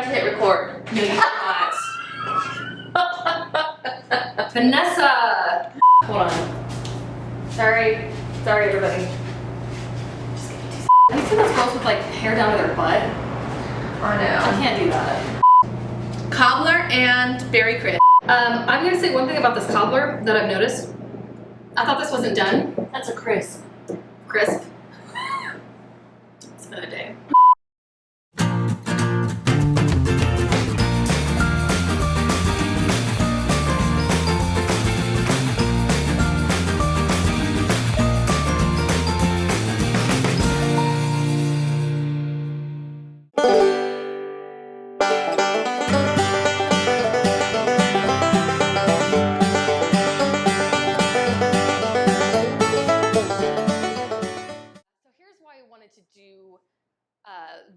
to hit record. No, you cannot. Vanessa! Hold on. Sorry, everybody. Just give me 2 seconds. Have you seen those girls with like hair down to their butt? I know. I can't do that. Cobbler and berry crisp. I'm gonna say one thing about this cobbler that I've noticed. I thought this wasn't done. That's a crisp. Crisp. It's been a day. To do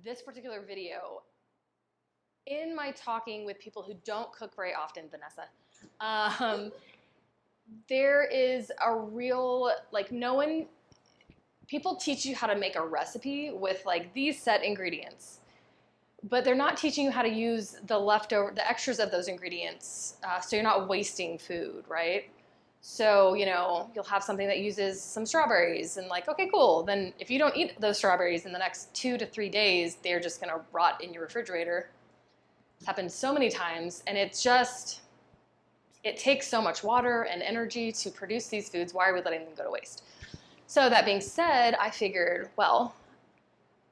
this particular video. In my talking with people who don't cook very often, Vanessa, there is a real, like, people teach you how to make a recipe with like these set ingredients, but they're not teaching you how to use the extras of those ingredients, so you're not wasting food, right? So, you know, you'll have something that uses some strawberries and like, okay, cool. Then if you don't eat those strawberries in the next 2 to 3 days, they're just gonna rot in your refrigerator. It's happened so many times, and it takes so much water and energy to produce these foods. Why are we letting them go to waste? So that being said, I figured, well,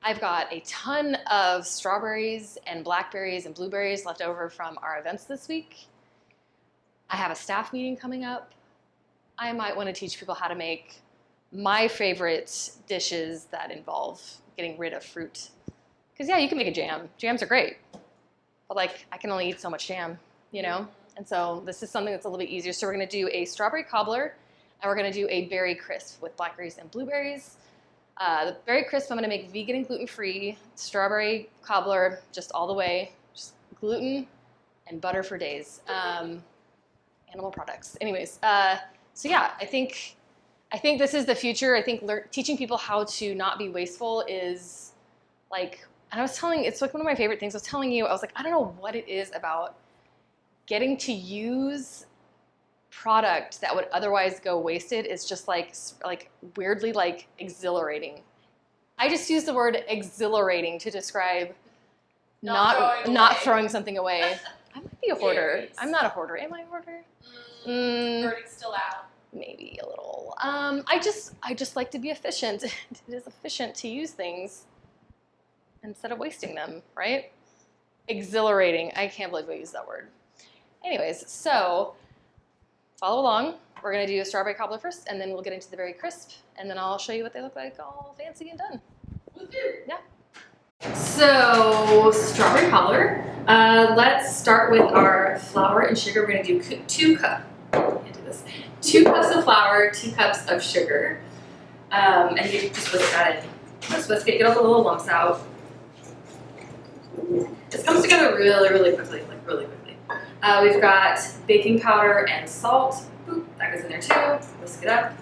I've got a ton of strawberries and blackberries and blueberries left over from our events this week. I have a staff meeting coming up. I might want to teach people how to make my favorite dishes that involve getting rid of fruit. Because yeah, you can make a jam. Jams are great. But like, I can only eat so much jam, you know? And so this is something that's a little bit easier. So we're going to do a strawberry cobbler, and we're going to do a berry crisp with blackberries and blueberries. The berry crisp I'm going to make vegan and gluten-free. Strawberry cobbler, just all the way. Just gluten and butter for days. Animal products. Anyways, so yeah, I think this is the future. I think teaching people how to not be wasteful is like, and it's like one of my favorite things. I was telling you, I was like, I don't know what it is about getting to use product that would otherwise go wasted. It's just like weirdly like exhilarating. I just use the word exhilarating to describe not throwing something away. I might be a hoarder. I'm not a hoarder. Am I a hoarder? Birdie's still out. Maybe a little. I just like to be efficient. It is efficient to use things instead of wasting them, right? Exhilarating. I can't believe I used that word. Anyways, so follow along. We're gonna do a strawberry cobbler first, and then we'll get into the berry crisp, and then I'll show you what they look like all fancy and done. Yeah. So, strawberry cobbler. Let's start with our flour and sugar. We're gonna do 2 cups. 2 cups of flour, 2 cups of sugar, and you just whisk that in. Just whisk it, get all the little lumps out. This comes together really, really quickly, like really quickly. We've got baking powder and salt. Boop, that goes in there too. Whisk it up.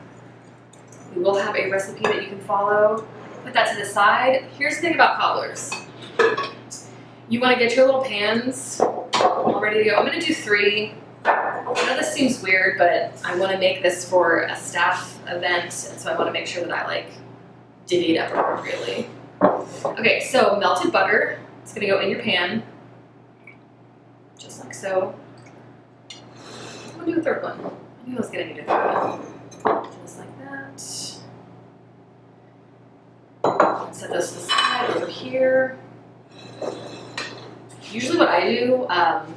We will have a recipe that you can follow. Put that to the side. Here's the thing about cobblers. You want to get your little pans all ready to go. I'm going to do 3. I know this seems weird, but I want to make this for a staff event, and so I want to make sure that I like divvy it up appropriately. Okay, so melted butter. It's going to go in your pan, just like so. I'm going to do a 3rd one. I knew I was going to need a 3rd one. Just like that. Set those to the side over here. Usually what I do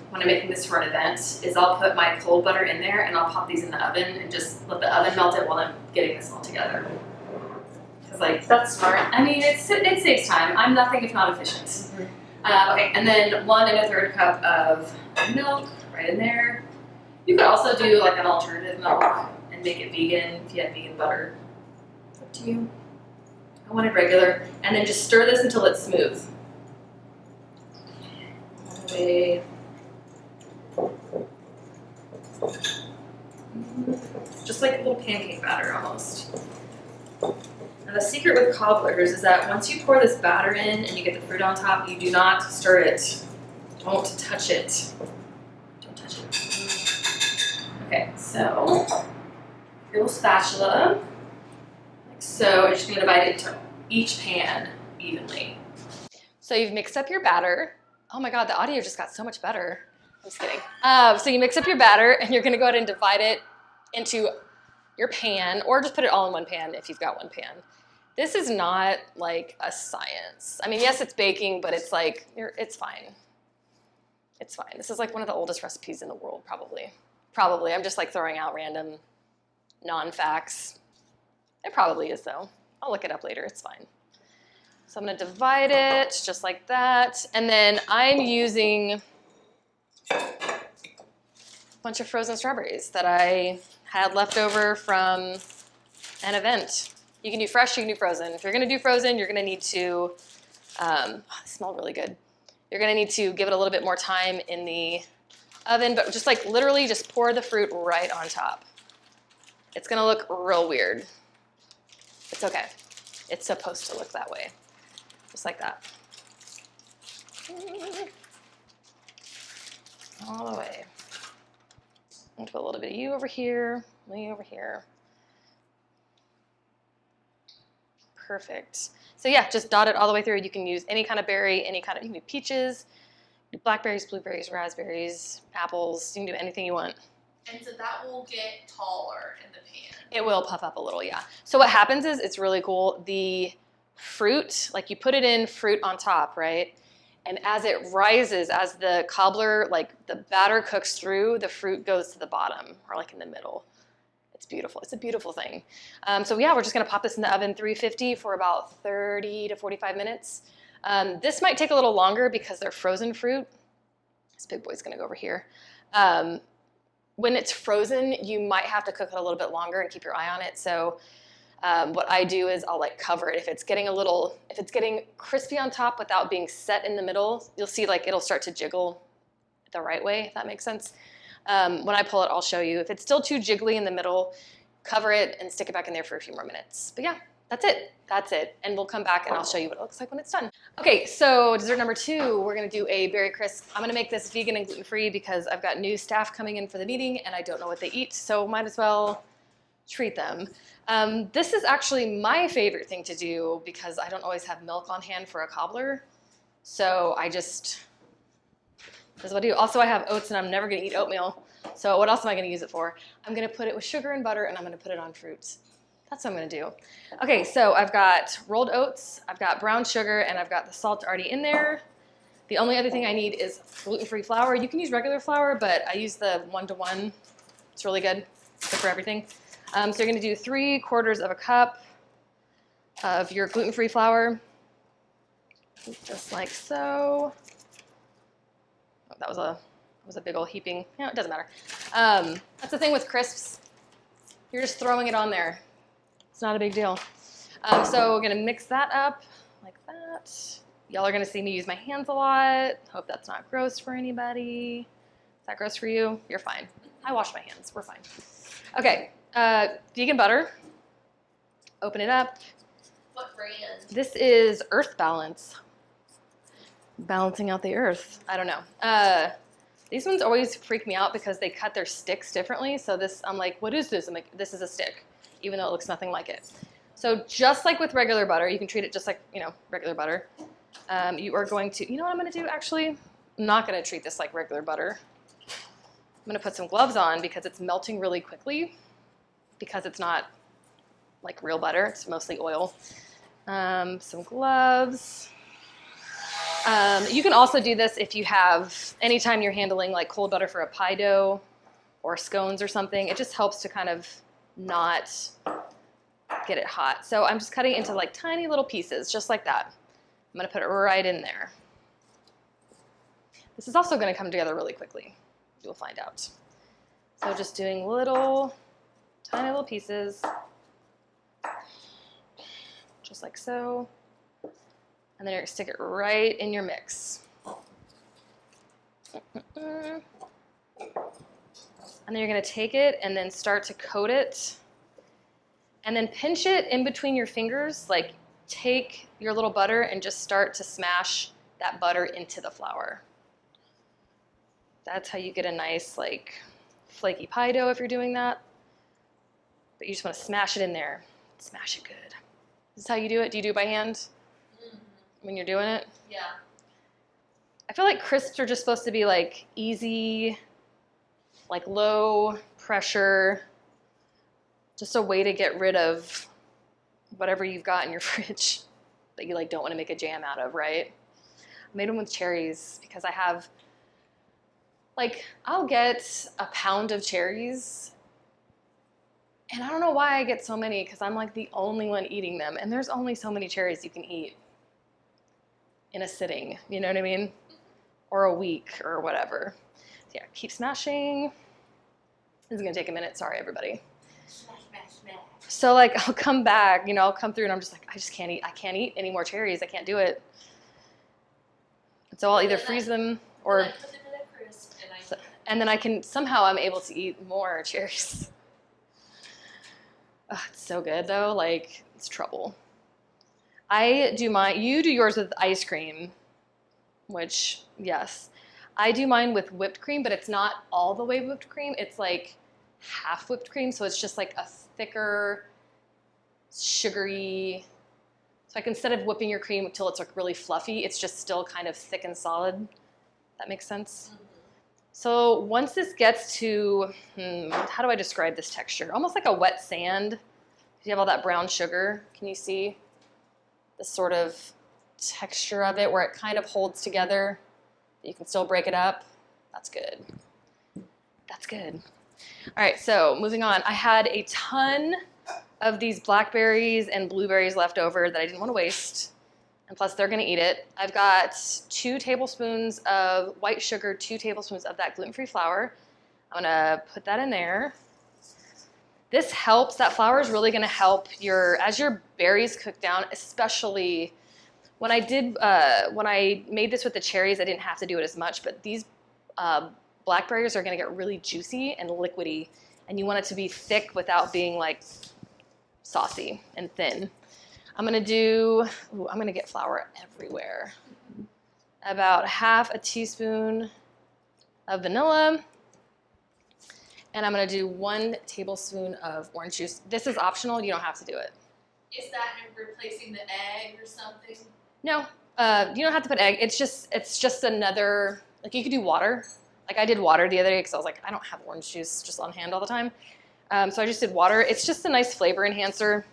when I'm making this for an event is I'll put my cold butter in there and I'll pop these in the oven and just let the oven melt it while I'm getting this all together. Because like, that's smart. I mean, it saves time. I'm nothing if not efficient. Mm-hmm. Okay, and then 1 1/3 cup of milk right in there. You could also do like an alternative milk and make it vegan if you had vegan butter. It's up to you. I wanted regular. And then just stir this until it's smooth. Just like a little pancake batter almost. Now the secret with cobblers is that once you pour this batter in and you get the fruit on top, you do not stir it. Don't touch it. Don't touch it. Okay, so your little spatula, like so. I'm just gonna divide it into each pan evenly. So you've mixed up your batter. Oh my God, the audio just got so much better. I'm just kidding. So you mix up your batter and you're gonna go ahead and divide it into your pan, or just put it all in one pan if you've got one pan. This is not like a science. I mean, yes, it's baking, but it's like, it's fine. It's fine. This is like one of the oldest recipes in the world, probably. Probably. I'm just like throwing out random non-facts. It probably is though. I'll look it up later. It's fine. So I'm going to divide it just like that. And then I'm using a bunch of frozen strawberries that I had left over from an event. You can do fresh, you can do frozen. If you're going to do frozen, you're going to need to, they smell really good. You're going to need to give it a little bit more time in the oven, but just like literally just pour the fruit right on top. It's going to look real weird. It's okay. It's supposed to look that way. Just like that. All the way. I'm going to put a little bit of you over here, me over here. Perfect. So yeah, just dot it all the way through. You can use any kind of berry, any kind of, you can do peaches, blackberries, blueberries, raspberries, apples. You can do anything you want. And so that will get taller in the pan. It will puff up a little, yeah. So what happens is, it's really cool. The fruit, like you put it in fruit on top, right? And as it rises, as the cobbler, like the batter cooks through, the fruit goes to the bottom or like in the middle. It's beautiful. It's a beautiful thing. So yeah, we're just gonna pop this in the oven 350 for about 30 to 45 minutes. This might take a little longer because they're frozen fruit. This big boy's gonna go over here. When it's frozen, you might have to cook it a little bit longer and keep your eye on it. So what I do is I'll like cover it. If it's getting crispy on top without being set in the middle, you'll see like it'll start to jiggle the right way, if that makes sense. When I pull it, I'll show you. If it's still too jiggly in the middle, cover it and stick it back in there for a few more minutes. But yeah, that's it. That's it. And we'll come back and I'll show you what it looks like when it's done. Okay, so dessert number 2, we're gonna do a berry crisp. I'm gonna make this vegan and gluten-free because I've got new staff coming in for the meeting and I don't know what they eat, so might as well treat them. This is actually my favorite thing to do because I don't always have milk on hand for a cobbler. So this is what I do. Also, I have oats and I'm never gonna eat oatmeal. So what else am I gonna use it for? I'm gonna put it with sugar and butter and I'm gonna put it on fruits. That's what I'm gonna do. Okay, so I've got rolled oats, I've got brown sugar, and I've got the salt already in there. The only other thing I need is gluten-free flour. You can use regular flour, but I use the 1-to-1. It's really good for everything. So you're gonna do 3/4 of a cup of your gluten-free flour, just like so. Oh, that was a big old heaping. Yeah, it doesn't matter. That's the thing with crisps. You're just throwing it on there. It's not a big deal. So we're gonna mix that up like that. Y'all are gonna see me use my hands a lot. Hope that's not gross for anybody. Is that gross for you? You're fine. I wash my hands, we're fine. Okay, vegan butter. Open it up. What brand? This is Earth Balance. Balancing out the earth. I don't know. These ones always freak me out because they cut their sticks differently. So this, I'm like, what is this? I'm like, this is a stick, even though it looks nothing like it. So just like with regular butter, you can treat it just like, regular butter. You are going to, you know what I'm gonna do actually? I'm not gonna treat this like regular butter. I'm gonna put some gloves on because it's melting really quickly because it's not like real butter, it's mostly oil. Some gloves. You can also do this if you have, anytime you're handling like cold butter for a pie dough or scones or something, it just helps to kind of not get it hot. So I'm just cutting it into like tiny little pieces, just like that. I'm gonna put it right in there. This is also gonna come together really quickly. You'll find out. So just doing tiny little pieces, just like so. And then you're gonna stick it right in your mix. And then you're gonna take it and then start to coat it. And then pinch it in between your fingers, like take your little butter and just start to smash that butter into the flour. That's how you get a nice like flaky pie dough if you're doing that. But you just want to smash it in there. Smash it good. This is how you do it? Do you do it by hand when you're doing it? Yeah. I feel like crisps are just supposed to be like easy, like low pressure, just a way to get rid of whatever you've got in your fridge that you like don't want to make a jam out of, right? I made them with cherries because I have, like, I'll get a pound of cherries and I don't know why I get so many because I'm like the only one eating them and there's only so many cherries you can eat in a sitting, you know what I mean? Or a week or whatever. So yeah, keep smashing. This is gonna take a minute, sorry everybody. Smash, smash, smash. So like I'll come back, you know, I'll come through and I'm just like, I just can't eat any more cherries, I can't do it. So I'll either freeze them or, I put them in a crisp and then I can, somehow I'm able to eat more cherries. Oh, it's so good though, like it's trouble. I do you do yours with ice cream, which, yes. I do mine with whipped cream, but it's not all the way whipped cream. It's like half whipped cream, so it's just like a thicker, sugary. So like instead of whipping your cream until it's like really fluffy, it's just still kind of thick and solid. That makes sense? Mm-hmm. So once this gets to, how do I describe this texture? Almost like a wet sand. You have all that brown sugar. Can you see the sort of texture of it where it kind of holds together? You can still break it up. That's good. That's good. All right, so moving on. I had a ton of these blackberries and blueberries left over that I didn't want to waste. And plus, they're going to eat it. I've got 2 tablespoons of white sugar, 2 tablespoons of that gluten-free flour. I'm going to put that in there. This helps. That flour is really going to help as your berries cook down, especially when I made this with the cherries, I didn't have to do it as much, but these blackberries are going to get really juicy and liquidy, and you want it to be thick without being like saucy and thin. I'm going to get flour everywhere. About half a teaspoon of vanilla, and I'm going to do 1 tablespoon of orange juice. This is optional. You don't have to do it. Is that replacing the egg or something? No, you don't have to put egg. It's just another, like you could do water. Like I did water the other day because I was like, I don't have orange juice just on hand all the time. So I just did water. It's just a nice flavor enhancer.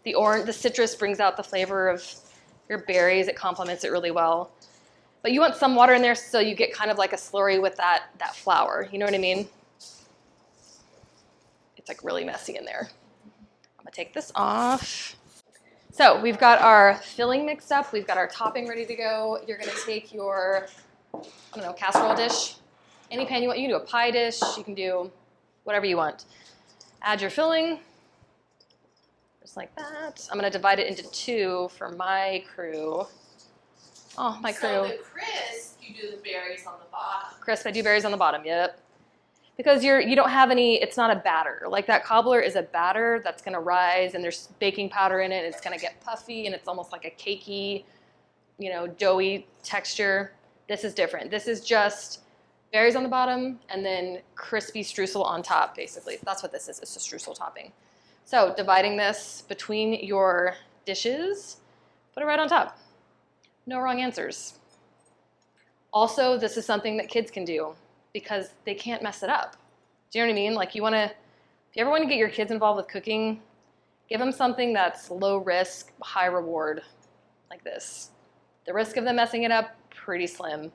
The citrus brings out the flavor of your berries. It complements it really well. But you want some water in there so you get kind of like a slurry with that flour. You know what I mean? It's like really messy in there. I'm gonna take this off. So we've got our filling mixed up. We've got our topping ready to go. You're gonna take your, casserole dish, any pan you want. You can do a pie dish. You can do whatever you want. Add your filling, just like that. I'm gonna divide it into 2 for my crew. Oh, my crew. So the crisp, you do the berries on the bottom. Crisp, I do berries on the bottom, yep. Because you don't have any, it's not a batter. Like that cobbler is a batter that's gonna rise and there's baking powder in it. And it's gonna get puffy and it's almost like a cakey, doughy texture. This is different. This is just berries on the bottom and then crispy streusel on top, basically. That's what this is, it's a streusel topping. So dividing this between your dishes, put it right on top. No wrong answers. Also, this is something that kids can do because they can't mess it up. Do you know what I mean? Like if you ever want to get your kids involved with cooking, give them something that's low risk, high reward, like this. The risk of them messing it up, pretty slim.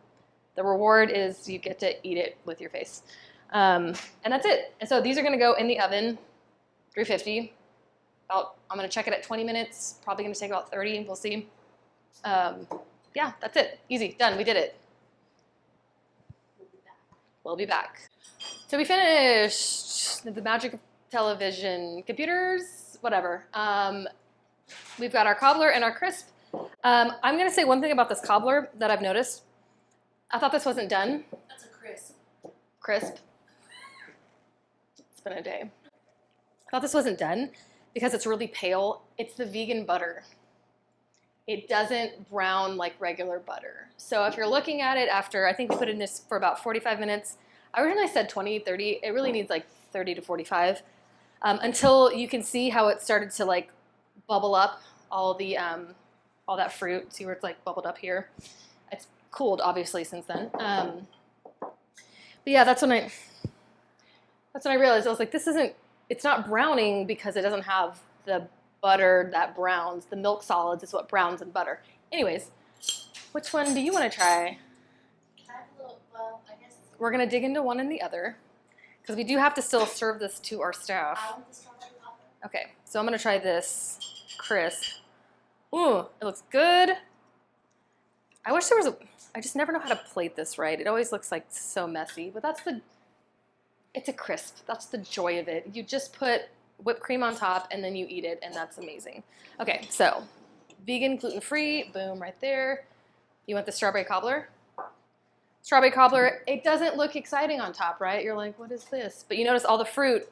The reward is you get to eat it with your face. And that's it. And so these are gonna go in the oven, 350. I'm gonna check it at 20 minutes, probably gonna take about 30, we'll see. Yeah, that's it, easy, done, we did it. We'll be back. So we finished the magic of television, computers, whatever. We've got our cobbler and our crisp. I'm gonna say one thing about this cobbler that I've noticed. I thought this wasn't done. That's a crisp. Crisp. It's been a day. I thought this wasn't done because it's really pale. It's the vegan butter. it doesn't brown like regular butter. So if you're looking at it after, I think we put it in this for about 45 minutes. I originally said 20, 30. It really needs like 30 to 45 until you can see how it started to like bubble up all that fruit. See where it's like bubbled up here? It's cooled obviously since then. But yeah, that's when I realized I was like, it's not browning because it doesn't have the butter that browns. The milk solids is what browns in butter. Anyways, which one do you want to try? I guess We're gonna dig into one and the other because we do have to still serve this to our staff. I want the strawberry cobbler. Okay, so I'm gonna try this crisp. Ooh, it looks good. I wish there was I just never know how to plate this right. It always looks like so messy, but it's a crisp. That's the joy of it. You just put whipped cream on top and then you eat it and that's amazing. Okay, so vegan, gluten-free, boom, right there. You want the strawberry cobbler? Strawberry cobbler, it doesn't look exciting on top, right? You're like, what is this? But you notice all the fruit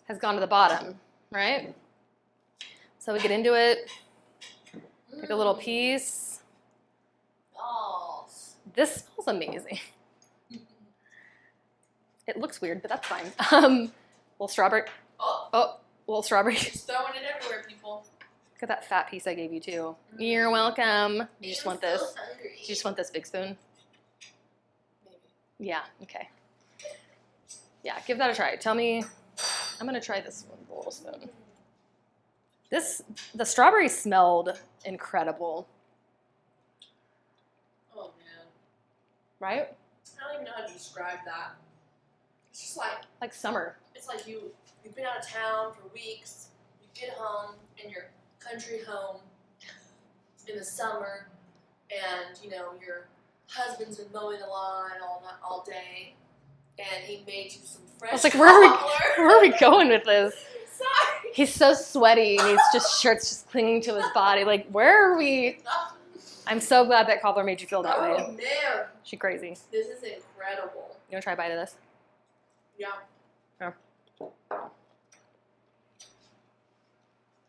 has gone to the bottom, right? So we get into it, take a little piece. Balls. This smells amazing. It looks weird, but that's fine. Little strawberry. Oh, little strawberry. Just throwing it everywhere, people. Look at that fat piece I gave you too. You're welcome. You just want this? So hungry. You just want this big spoon? Maybe. Yeah, okay. Yeah, give that a try. Tell me, I'm gonna try this one with a little spoon. The strawberry smelled incredible, Oh man. right? I don't even know how to describe that. It's just Like summer. it's like you've been out of town for weeks. You get home in your country home in the summer, and you know your husband's been mowing the lawn all day, and he made you some fresh. I was like, Cobbler. where are we going with this? Sorry. He's so sweaty and shirt's just clinging to his body. Like, where are we? I'm so glad that Cobbler made you feel that way. Oh man, She crazy. this is incredible. You wanna try a bite of this? Yeah.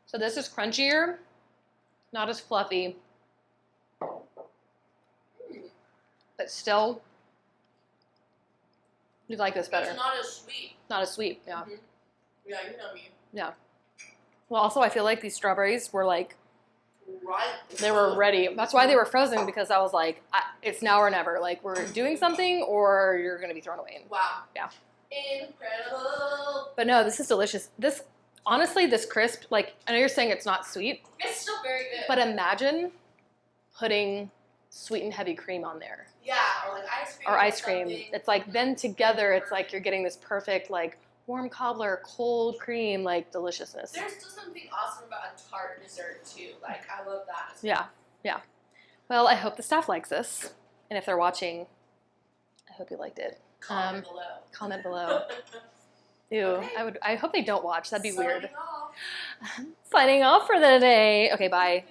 So this is crunchier, not as fluffy, but still, you like this better. It's not as sweet. Not as sweet, yeah. Mhm. Yeah, you know me. Yeah. Well, also I feel like these strawberries were like, Right. they were ready. That's why they were frozen, because I was like, it's now or never. Like, we're doing something or you're going to be thrown away. Wow. Yeah. Incredible. But no, this is delicious. Honestly, this crisp, like, I know you're saying it's not sweet, It's still very good. but imagine putting sweet and heavy cream on there. yeah, or like ice cream. Or ice cream. something. It's like, then together, it's like you're getting this perfect, like, warm cobbler, cold cream, like, deliciousness. There's still something awesome about a tart dessert too. Like I love that. As Yeah, yeah. Well, I hope the staff likes this. And if they're watching, I hope you liked it. Comment below. Comment below. Ew, Okay. I hope they don't watch. That'd be weird. Signing off. Signing off for the day. Okay, bye.